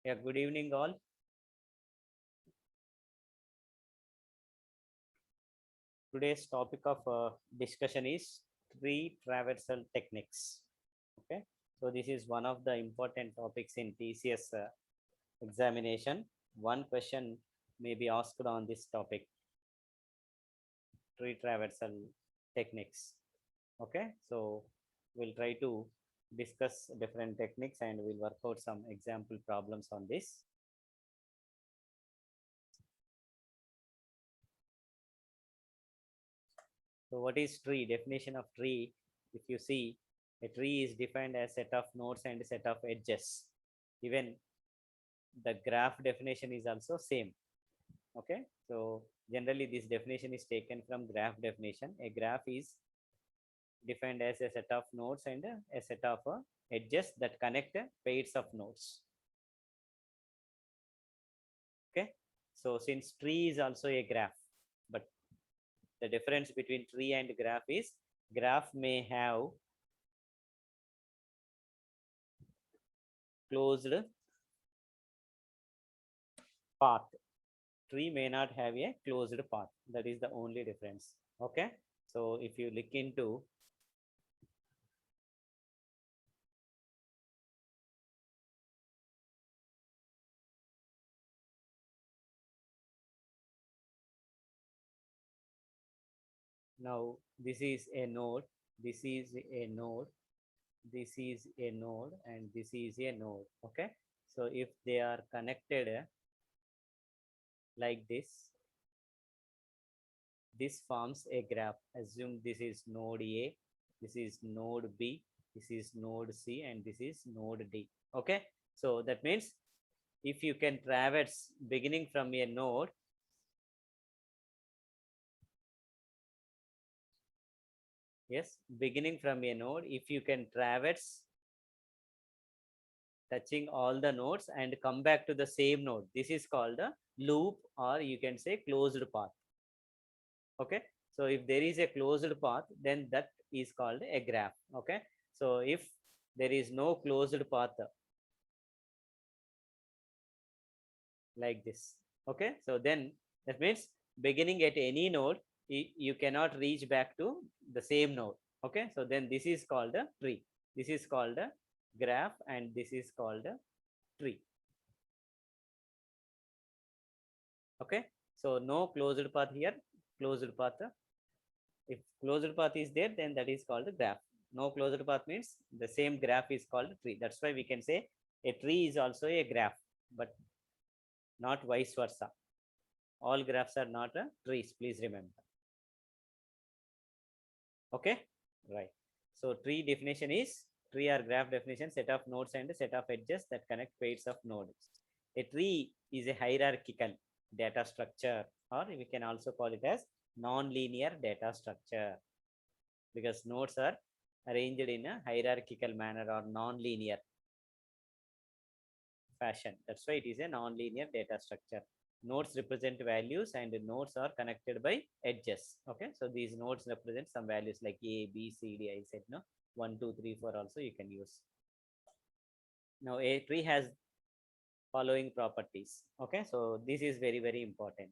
Yeah, good evening all. Today's topic of discussion is tree traversal techniques. Okay, so this is one of the important topics in TCS examination. One question may be asked on this topic, tree traversal techniques. Okay, so we'll try to discuss different techniques and we'll work out some example problems on this. So what is tree? Definition of tree, if you see, a tree is defined as set of nodes and set of edges. Even the graph definition is also same. Okay, so generally this definition is taken from graph definition. A graph is defined as a set of nodes and a set of edges that connect pairs of nodes. Okay, so since tree is also a graph, but the difference between tree and graph is graph may have closed path. Tree may not have a closed path. That is the only difference. Okay, so if you look into now, this is a node, this is a node, this is a node, and this is a node. Okay, so if they are connected like this forms a graph. Assume this is node A, this is node B, this is node C, and this is node D. Okay, so that means if you can traverse beginning from a node, yes, beginning from a node, if you can traverse touching all the nodes and come back to the same node, this is called a loop, or you can say closed path. Okay, so if there is a closed path, then that is called a graph. Okay, so if there is no closed path like this, okay, so then that means beginning at any node, you cannot reach back to the same node. Okay, so then this is called a tree, this is called a graph, and this is called a tree. Okay, so no closed path here, closed path. If closed path is there, then that is called a graph. No closed path means the same graph is called tree. That's why we can say a tree is also a graph, but not vice versa. All graphs are not trees, please remember. Okay, right. So tree definition is, tree or graph definition, set of nodes and set of edges that connect pairs of nodes. A tree is a hierarchical data structure, or we can also call it as non-linear data structure, because nodes are arranged in a hierarchical manner or non-linear fashion. That's why it is a non-linear data structure. Nodes represent values and nodes are connected by edges. Okay, so these nodes represent some values like A, B, C, D. I said no, 1, 2, 3, 4 also you can use. Now a tree has following properties. Okay, so this is very, very important.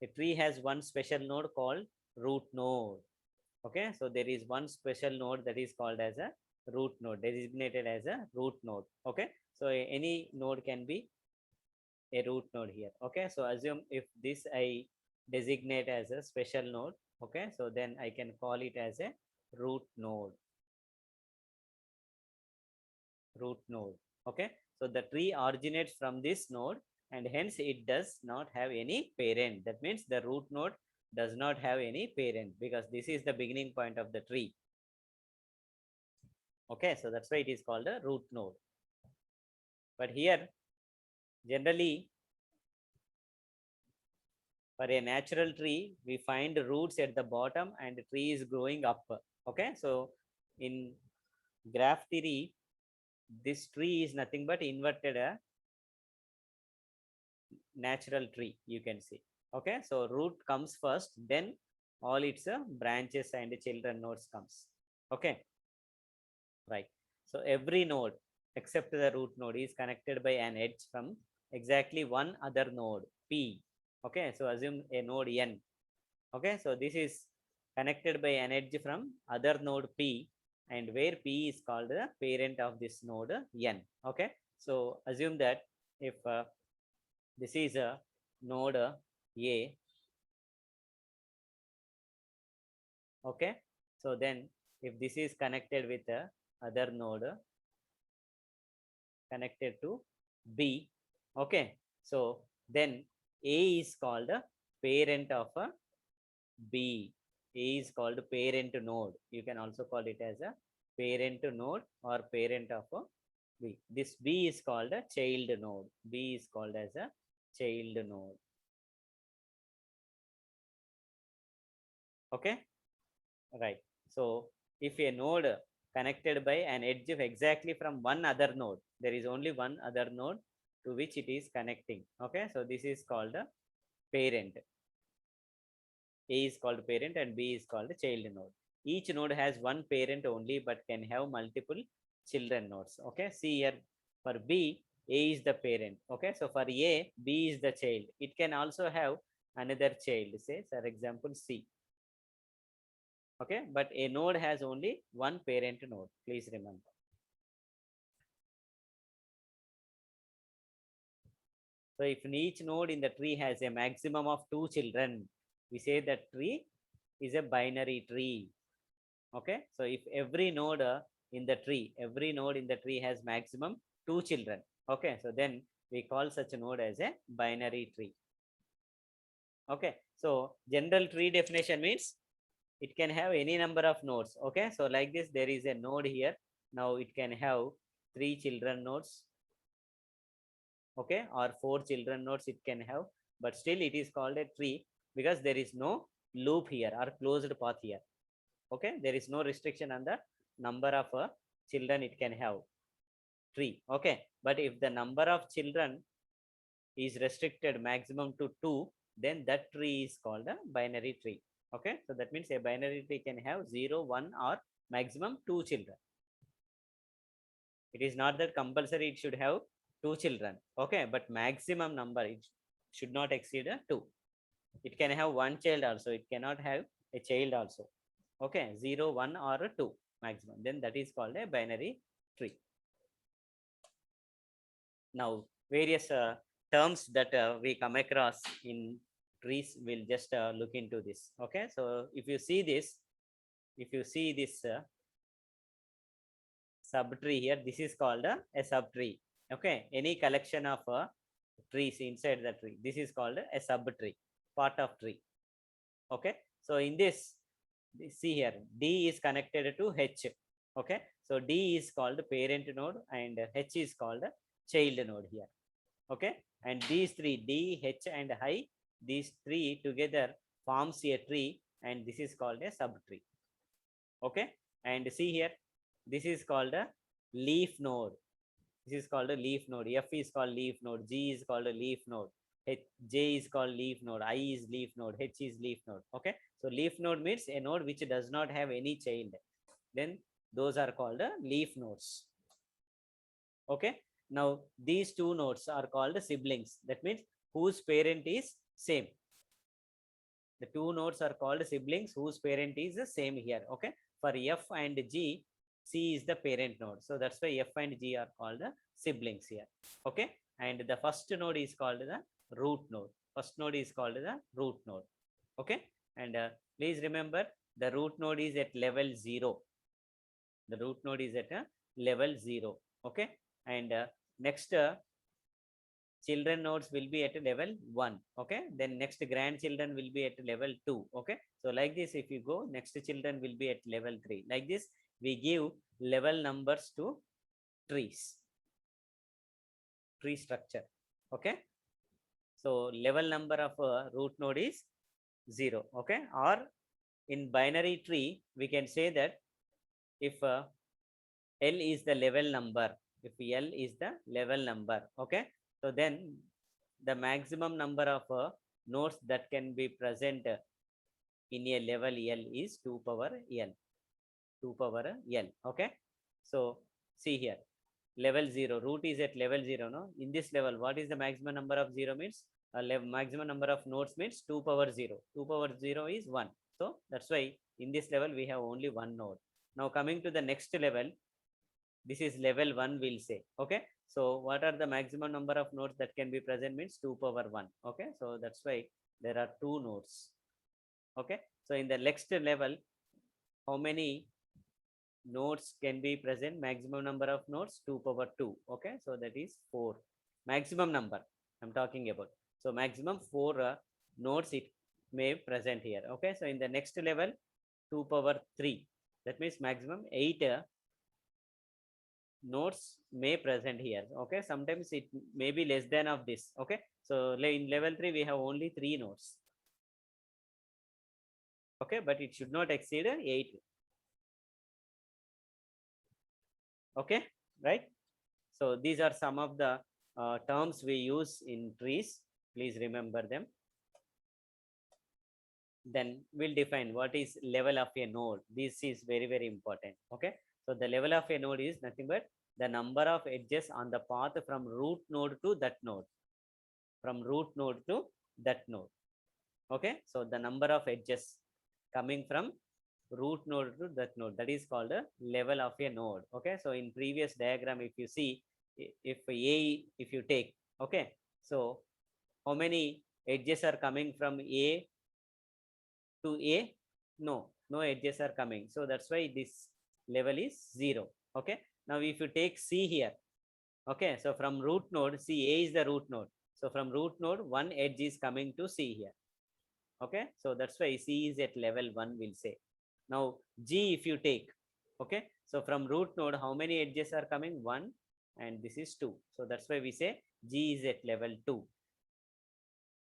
A tree has one special node called root node. Okay, so there is one special node that is called as a root node, designated as a root node. Okay, so any node can be a root node here. Okay, so assume if this I designate as a special node. Okay, so then I can call it as a root node. Root node. Okay, so the tree originates from this node, and hence it does not have any parent. That means the root node does not have any parent, because this is the beginning point of the tree. Okay, so that's why it is called a root node. But here generally for a natural tree, we find roots at the bottom and the tree is growing up. Okay, so in graph theory, this tree is nothing but inverted natural tree, you can see. Okay, so root comes first, then all its branches and children nodes comes. Okay, right. So every node except the root node is connected by an edge from exactly one other node P. Okay, so assume a node N. Okay, so this is connected by an edge from other node P, and where P is called the parent of this node N. Okay, so assume that if this is a node A. Okay, so then if this is connected with a other node connected to B. Okay, so then A is called a parent of a B. A is called parent node. You can also call it as a parent node or parent of a B. This B is called a child node. B is called as a child node. Okay, right. So if a node connected by an edge of exactly from one other node, there is only one other node to which it is connecting. Okay, so this is called a parent. A is called parent and B is called child node. Each node has one parent only but can have multiple children nodes. Okay, see here for B, A is the parent. Okay, so for A, B is the child. It can also have another child, say for example C. Okay, but a node has only one parent node. Please remember. So if each node in the tree has a maximum of 2 children, we say that tree is a binary tree. Okay, so if every node in the tree, every node in the tree has maximum 2 children. Okay, so then we call such a node as a binary tree. Okay, so general tree definition means it can have any number of nodes. Okay, so like this, there is a node here. Now it can have 3 children nodes. Okay, or 4 children nodes it can have, but still it is called a tree because there is no loop here or closed path here. Okay, there is no restriction on the number of children it can have tree. Okay, but if the number of children is restricted maximum to 2, then that tree is called a binary tree. Okay, so that means a binary tree can have 0, 1 or maximum 2 children. It is not that compulsory it should have 2 children. Okay, but maximum number it should not exceed 2. It can have one child also, it cannot have a child also. Okay, 0, 1 or 2 maximum, then that is called a binary tree. Now various terms that we come across in trees, we'll just look into this. Okay, so if you see this, subtree here, this is called a subtree. Okay, any collection of trees inside the tree, this is called a subtree, part of tree. Okay, so in this, see here, D is connected to H. Okay, so D is called parent node and H is called child node here. Okay, and these three, D, H and I, these three together forms a tree, and this is called a subtree. Okay, and see here, this is called a leaf node. This is called a leaf node. F is called leaf node. G is called a leaf node. J is called leaf node. I is leaf node. H is leaf node. Okay, so leaf node means a node which does not have any child. Then those are called leaf nodes. Okay, now these two nodes are called siblings. That means whose parent is same. The two nodes are called siblings whose parent is the same here. Okay, for F and G, C is the parent node. So that's why F and G are called the siblings here. Okay, and the first node is called the root node. First node is called the root node. Okay, and please remember the root node is at level 0. The root node is at level 0. Okay, and next children nodes will be at level 1. Okay, then next grandchildren will be at level 2. Okay, so like this, if you go, next children will be at level 3. Like this, we give level numbers to trees, tree structure. Okay, so level number of root node is 0. Okay, or in binary tree we can say that if L is the level number, if L is the level number, okay, so then the maximum number of nodes that can be present in a level L is 2 power L. 2 power L. Okay, so see here, level 0. Root is at level 0, no? In this level, what is the maximum number of 0 means? Maximum number of nodes means 2 power 0. 2 power 0 is 1. So that's why in this level we have only one node. Now coming to the next level, this is level 1 we'll say. Okay. So what are the maximum number of nodes that can be present means 2 power 1. Okay. So that's why there are two nodes. Okay. So in the next level, how many nodes can be present? Maximum number of nodes 2 power 2. Okay. So that is 4. Maximum number I'm talking about. So maximum 4 nodes it may present here. Okay. So in the next level 2 power 3. That means maximum 8 nodes may present here. Okay. Sometimes it may be less than of this. Okay. So in level 3 we have only 3 nodes. Okay. But it should not exceed 8. Okay. Right. So these are some of the terms we use in trees. Please remember them. Then we'll define what is level of a node. This is very, very important. Okay. So the level of a node is nothing but the number of edges on the path from root node to that node. From root node to that node. Okay. So the number of edges coming from root node to that node, that is called a level of a node. Okay. So in previous diagram, if you see, if you take, okay. So how many edges are coming from A to A? No edges are coming. So that's why this level is 0. Okay. Now if you take C here, okay. So from root node, see A is the root node. So from root node, one edge is coming to C here. Okay. So that's why C is at level 1, we'll say. Now G if you take, okay. So from root node, how many edges are coming? 1 and this is 2. So that's why we say G is at level 2.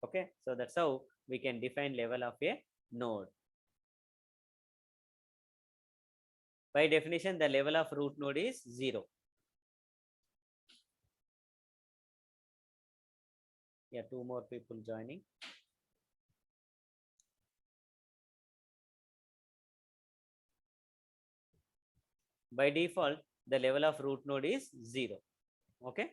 Okay. So that's how we can define level of a node. By definition, the level of root node is 0. Yeah, 2 more people joining. By default, the level of root node is 0. Okay.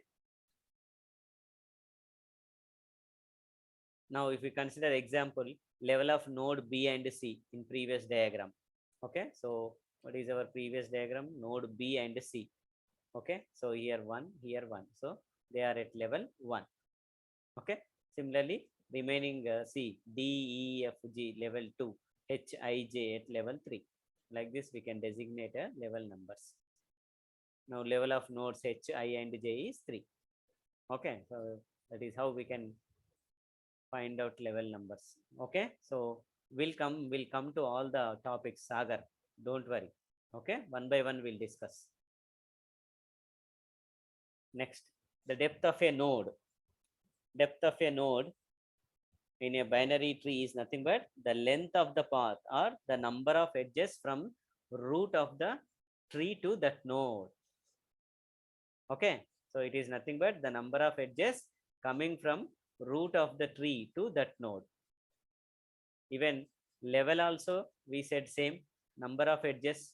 Now, if we consider example, level of node B and C in previous diagram. Okay. So what is our previous diagram? Node B and C. Okay. So here 1, here 1. So they are at level 1. Okay. Similarly, remaining C, D, E, F, G, level 2, H, I, J at level 3. Like this, we can designate a level numbers. Now, level of nodes H, I, and J is 3. Okay. So that is how we can find out level numbers. Okay. So we'll come to all the topics, Sagar. Don't worry. Okay. One by one, we'll discuss. Next, the depth of a node. Depth of a node in a binary tree is nothing but the length of the path or the number of edges from root of the tree to that node. Okay. So it is nothing but the number of edges coming from root of the tree to that node. Even level also we said same, number of edges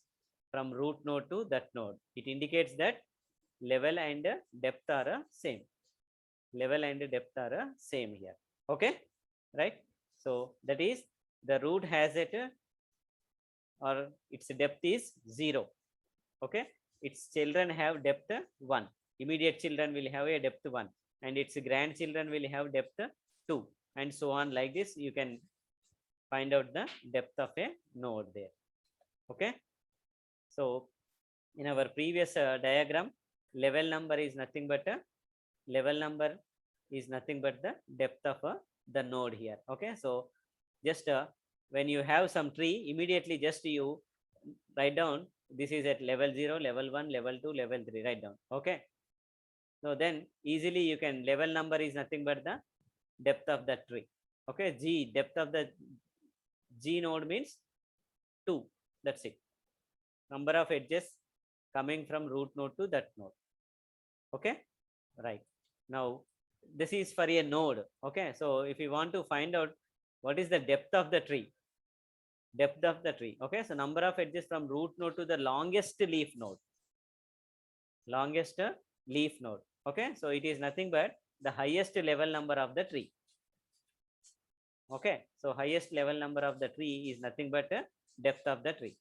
from root node to that node. It indicates that level and depth are same. Level and depth are same here. Okay. Right. So that is the root has it or its depth is 0. Okay. Its children have depth 1. Immediate children will have a depth 1 and its grandchildren will have depth 2 and so on. Like this, you can find out the depth of a node there. Okay. So in our previous diagram, level number is nothing but the depth of the node here. Okay. So just when you have some tree, immediately just you write down this is at level 0, level 1, level 2, level 3, write down. Okay. So then easily you can, level number is nothing but the depth of the tree. Okay. G, depth of the G node means 2. That's it. Number of edges coming from root node to that node. Okay. Right. Now this is for a node. Okay. So if you want to find out what is the depth of the tree, okay. So number of edges from root node to the longest leaf node, longest leaf node. Okay, so it is nothing but the highest level number of the tree. Okay, so highest level number of the tree is nothing but depth of the tree.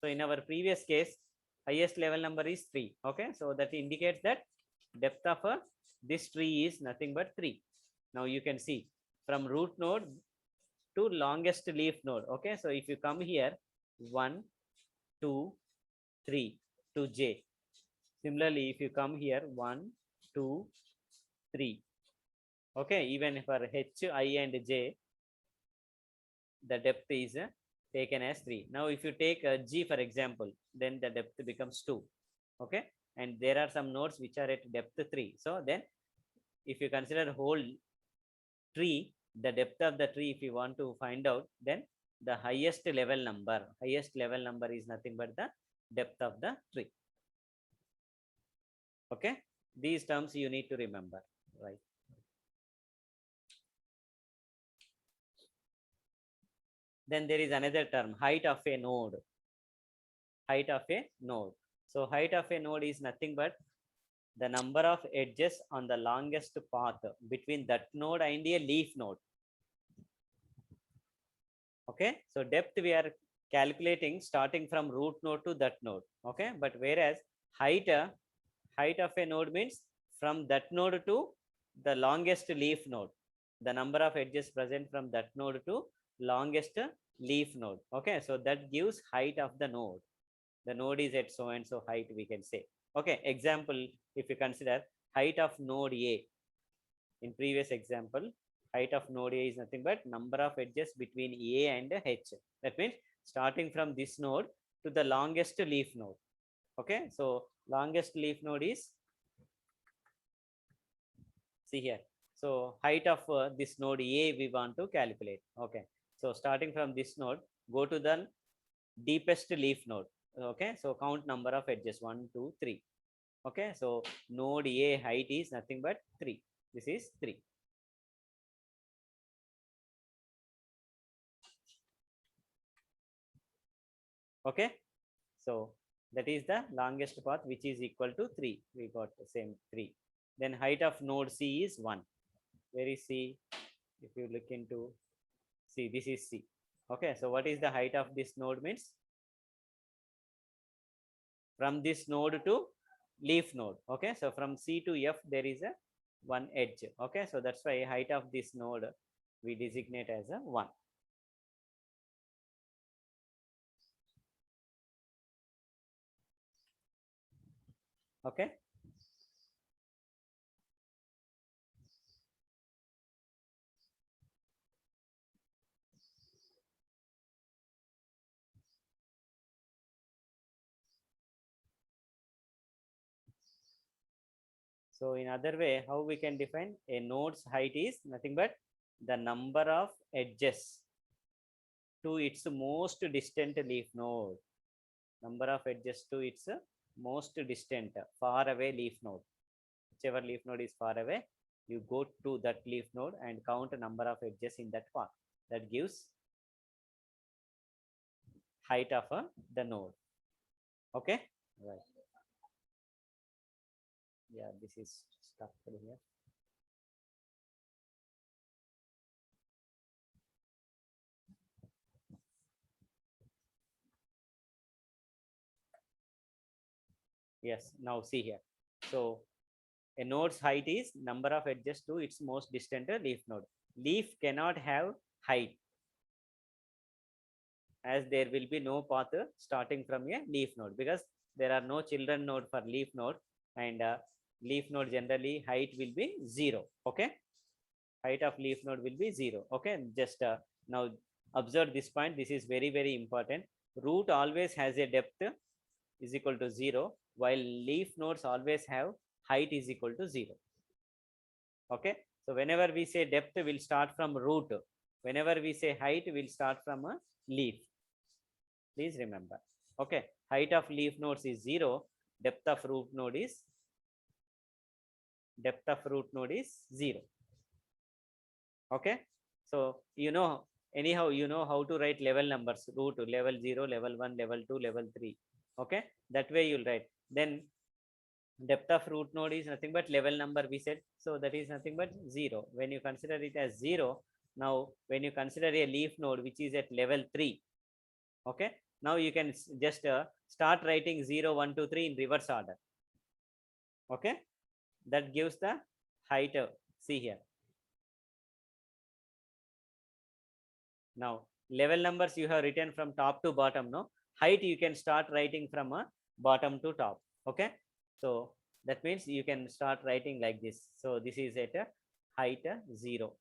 So in our previous case, highest level number is 3. Okay, so that indicates that depth of this tree is nothing but 3. Now you can see from root node to longest leaf node. Okay, so if you come here 1, 2, 3 to J. Similarly, if you come here 1, 2, 3. Okay, even for H, I, and J, the depth is taken as 3. Now, if you take G for example, then the depth becomes 2. Okay, and there are some nodes which are at depth 3. So then, if you consider whole tree, the depth of the tree, if you want to find out, then the highest level number is nothing but the depth of the tree. Okay, these terms you need to remember, right? Then there is another term, height of a node. Height of a node. So height of a node is nothing but the number of edges on the longest path between that node and a leaf node. Okay, so depth we are calculating starting from root node to that node. Okay, but whereas height of a node means from that node to the longest leaf node, the number of edges present from that node to longest leaf node. Okay, so that gives height of the node. The node is at so and so height, we can say. Okay, example, if you consider height of node A, in previous example, height of node A is nothing but number of edges between A and H. That means starting from this node to the longest leaf node. Okay, so longest leaf node is, see here. So height of this node A we want to calculate. Okay, so starting from this node, go to the deepest leaf node. Okay, so count number of edges 1, 2, 3. Okay, so node A height is nothing but 3. This is 3. Okay, so that is the longest path, which is equal to 3. We got the same 3. Then height of node C is 1. Where is C? If you look into C, this is C. Okay, so what is the height of this node means? From this node to leaf node. Okay, so from C to F there is a one edge. Okay, so that's why height of this node we designate as a 1. Okay, so in other way, how we can define a node's height is nothing but the number of edges to its most distant leaf node. Number of edges to its most distant, far away leaf node. Whichever leaf node is far away, you go to that leaf node and count a number of edges in that path. That gives height of the node. Okay, right. Yeah, this is stuck here. Yes, now see here. So a node's height is number of edges to its most distant leaf node. Leaf cannot have height, as there will be no path starting from a leaf node, because there are no children node for leaf node, and leaf node generally height will be 0. Okay, height of leaf node will be 0. Okay, just now observe this point. This is very, very important. Root always has a depth is equal to 0, while leaf nodes always have height is equal to 0. Okay, so whenever we say depth, will start from root. Whenever we say height, will start from a leaf. Please remember. Okay, height of leaf nodes is 0. Depth of root node is 0. Okay, so anyhow how to write level numbers. Root level 0, level 1, level 2, level 3. Okay, that way you'll write. Then Depth of root node is nothing but level number we said, so that is nothing but 0. When you consider it as 0, now when you consider a leaf node which is at level 3, okay, now you can just start writing 0 1 2 3 in reverse order. Okay, that gives the height. See here, now level numbers you have written from top to bottom. No, height you can start writing from bottom to top. Okay, so that means you can start writing like this. So this is at a height 0.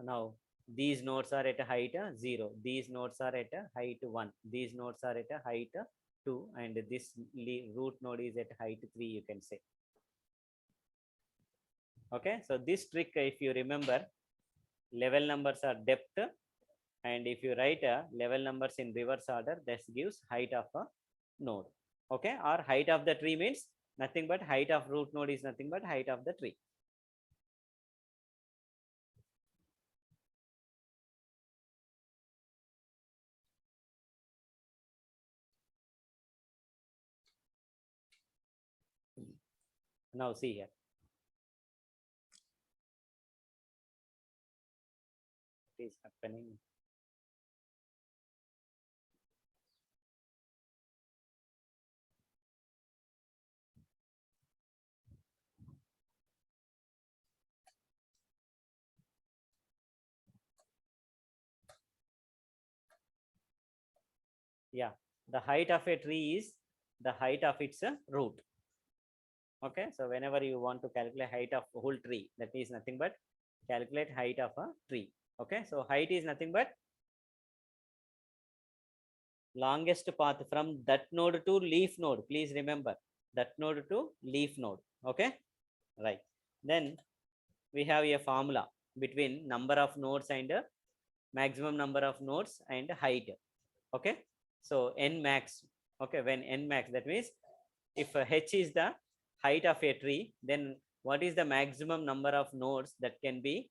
Now these nodes are at a height 0, these nodes are at a height 1, these nodes are at a height 2, and this root node is at height 3, you can say. Okay, so this trick, if you remember, level numbers are depth, and if you write level numbers in reverse order, this gives height of a node. Okay, or height of the tree means nothing but height of root node is nothing but height of the tree. Now see here, what is happening. Yeah, the height of a tree is the height of its root. Okay, so whenever you want to calculate height of whole tree, that is nothing but calculate height of a tree. Okay, so height is nothing but longest path from that node to leaf node. Please remember, that node to leaf node. Okay, right. Then we have a formula between number of nodes and maximum number of nodes and height. Okay, so n max. Okay, when n max, that means if h is the height of a tree, then what is the maximum number of nodes that can be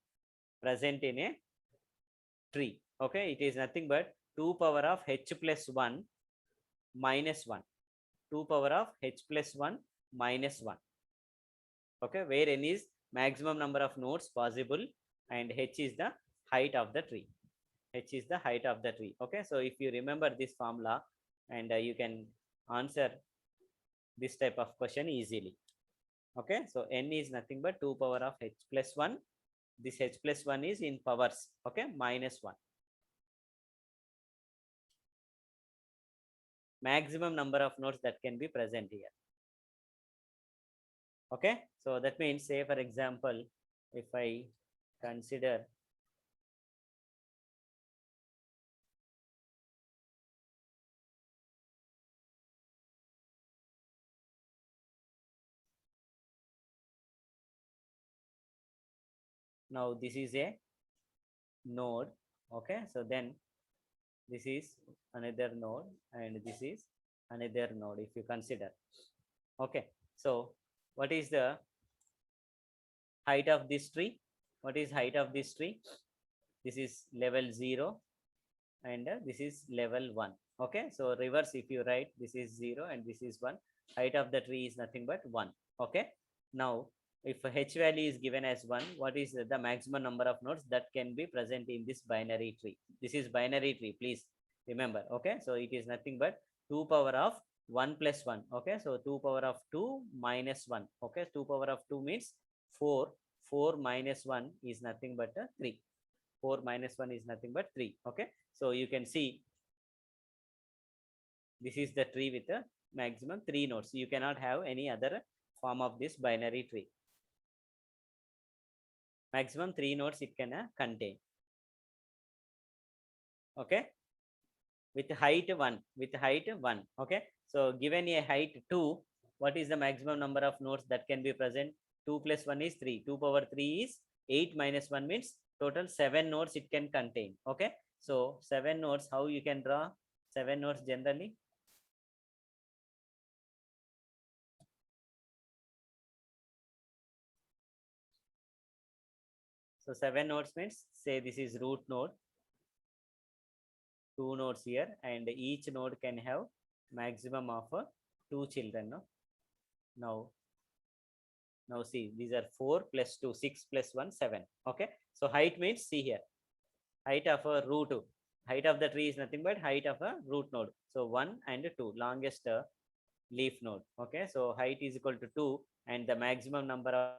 present in a tree? Okay, it is nothing but 2 power of h plus 1 minus 1. 2 power of h plus 1 minus 1. Okay, where n is maximum number of nodes possible and h is the height of the tree. H is the height of the tree. Okay, so if you remember this formula, and you can answer this type of question easily. Okay, so n is nothing but 2 power of h plus 1. This h plus 1 is in powers. Okay, minus 1. Maximum number of nodes that can be present here. Okay, so that means, say for example, if I consider now this is a node. Okay, so then this is another node and this is another node, if you consider. Okay, so what is the height of this tree? What is height of this tree? This is level 0 and this is level 1. Okay, so reverse, if you write, this is 0 and this is 1, height of the tree is nothing but 1. Okay, now if h value is given as 1, what is the maximum number of nodes that can be present in this binary tree? This is binary tree, please remember. Okay, so it is nothing but 2 power of 1 plus 1. Okay, so 2 power of 2 minus 1. Okay, 2 power of 2 means 4. 4 minus 1 is nothing but 3. 4 minus 1 is nothing but 3. Okay, so you can see this is the tree with the maximum 3 nodes. You cannot have any other form of this binary tree. Maximum 3 nodes it can contain. Okay, with height 1, with height 1. Okay, so given a height 2, what is the maximum number of nodes that can be present? 2 plus 1 is 3. 2 power 3 is 8 minus 1 means total 7 nodes it can contain. Okay, so 7 nodes, how you can draw 7 nodes generally? So 7 nodes means, say this is root node, 2 nodes here, and each node can have maximum of 2 children. No? Now see, these are 4 plus 2, 6 plus 1, 7. Okay. So height means, see here, height of a root. Height of the tree is nothing but height of a root node. So 1 and 2, longest leaf node. Okay. So height is equal to 2, and the maximum number of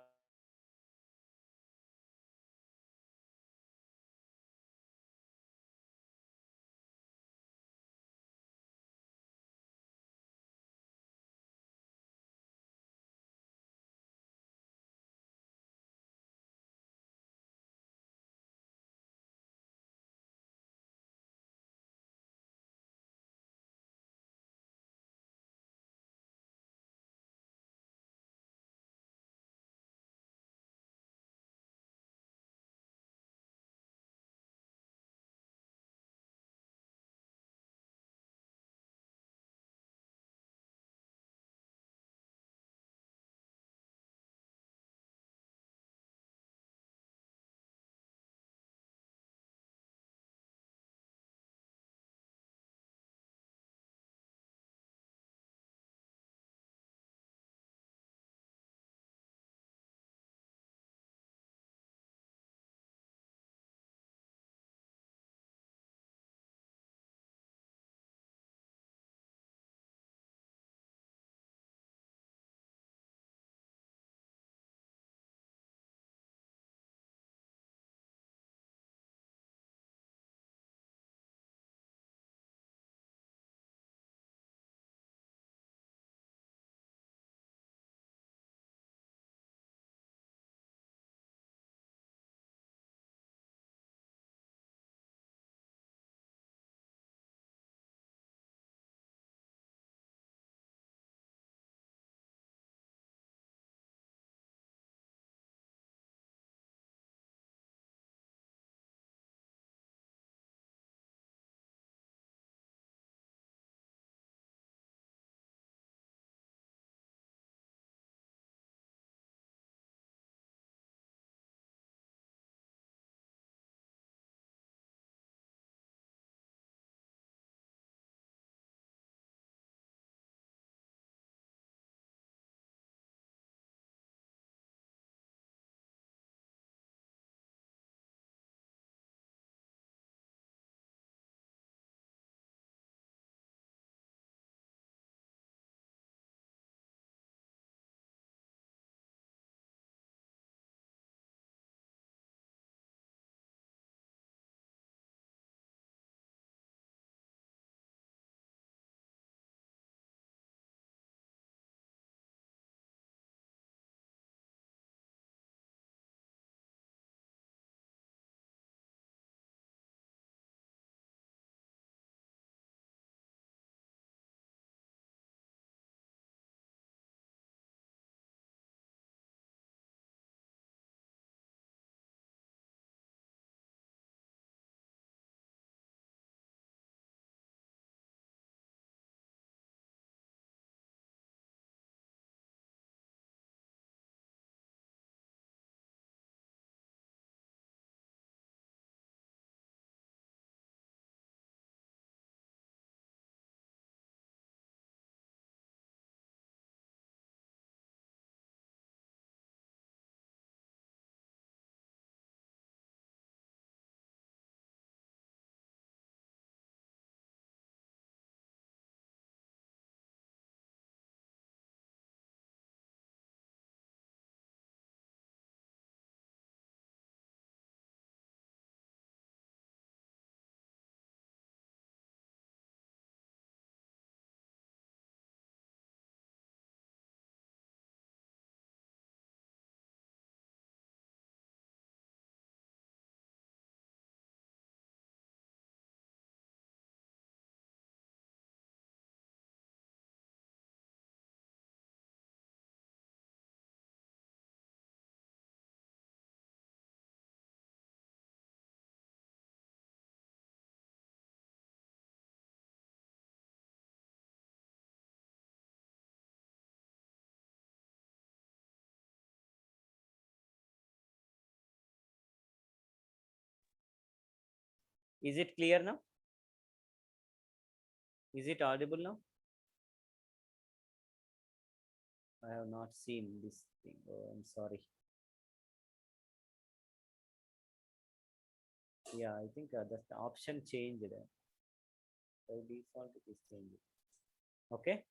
Is it clear now? Is it audible now? I have not seen this thing. Oh, I'm sorry. Yeah, I think the option changed. By default, it is changed. Okay.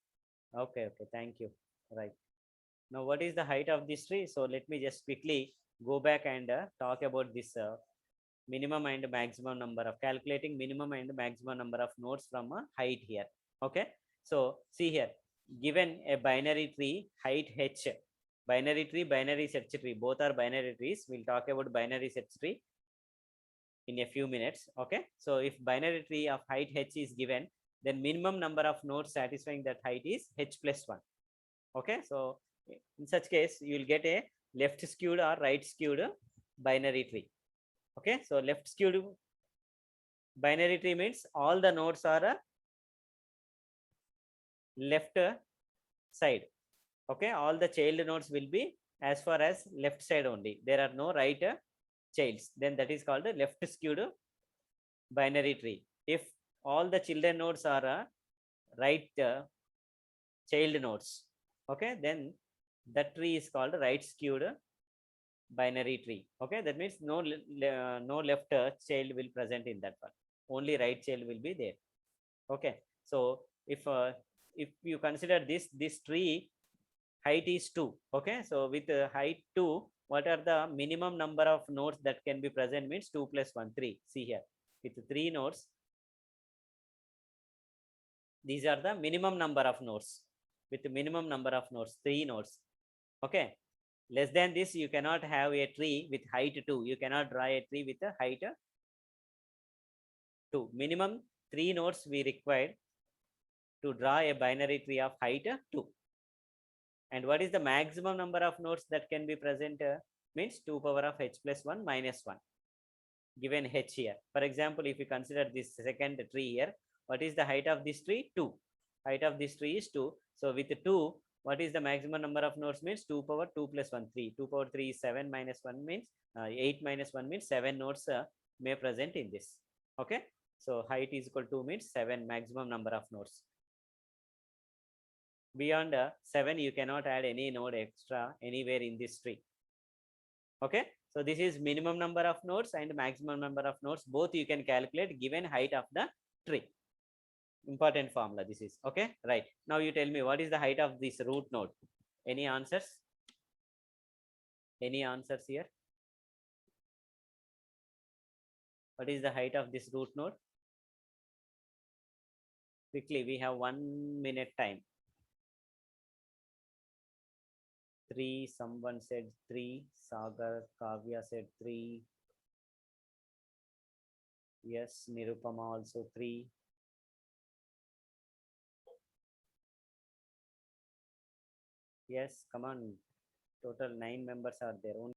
Okay. Okay. Thank you. Right. Now, what is the height of this tree? So let me just quickly go back and talk about this minimum and maximum number of calculating minimum and maximum number of nodes from a height here. Okay. So see here, given a binary tree height h, binary tree, binary search tree, both are binary trees. We'll talk about binary search tree in a few minutes. Okay. So if binary tree of height h is given, then minimum number of nodes satisfying that height is h plus 1. Okay. So in such case, you will get a left skewed or right skewed binary tree. Okay. So left skewed binary tree means all the nodes are left side. Okay. All the child nodes will be as far as left side only. There are no right childs. Then that is called a left skewed binary tree. If all the children nodes are right child nodes, okay, then that tree is called right skewed binary tree. Okay, that means no left child will present in that one. Only right child will be there. Okay, so if you consider this tree height is 2. Okay, so with height 2, what are the minimum number of nodes that can be present means 2 plus 1 3. See here, with 3 nodes, these are the minimum number of nodes. With the minimum number of nodes, 3 nodes. Okay, less than this you cannot have a tree with height 2. You cannot draw a tree with a height 2. Minimum 3 nodes we required to draw a binary tree of height 2. And what is the maximum number of nodes that can be present means 2 power of h plus 1 minus 1 given h here. For example, if you consider this second tree here, what is the height of this tree? 2. Height of this tree is 2. So with 2, what is the maximum number of nodes means 2 power 2 plus 1 3. 2 power 3 is 7 minus 1 means 8 minus 1 means 7 nodes may present in this. Okay, so height is equal to means 7 maximum number of nodes. Beyond 7 you cannot add any node extra anywhere in this tree. Okay, so this is minimum number of nodes and maximum number of nodes, both you can calculate given height of the tree. Important formula this is. Okay, right. Now you tell me what is the height of this root node. Any answers? Any answers here? What is the height of this root node? Quickly, we have 1 minute time. 3, someone said 3, Sagar, Kavya said 3. Yes, Nirupama also 3. Yes, come on. Total 9 members are there. Only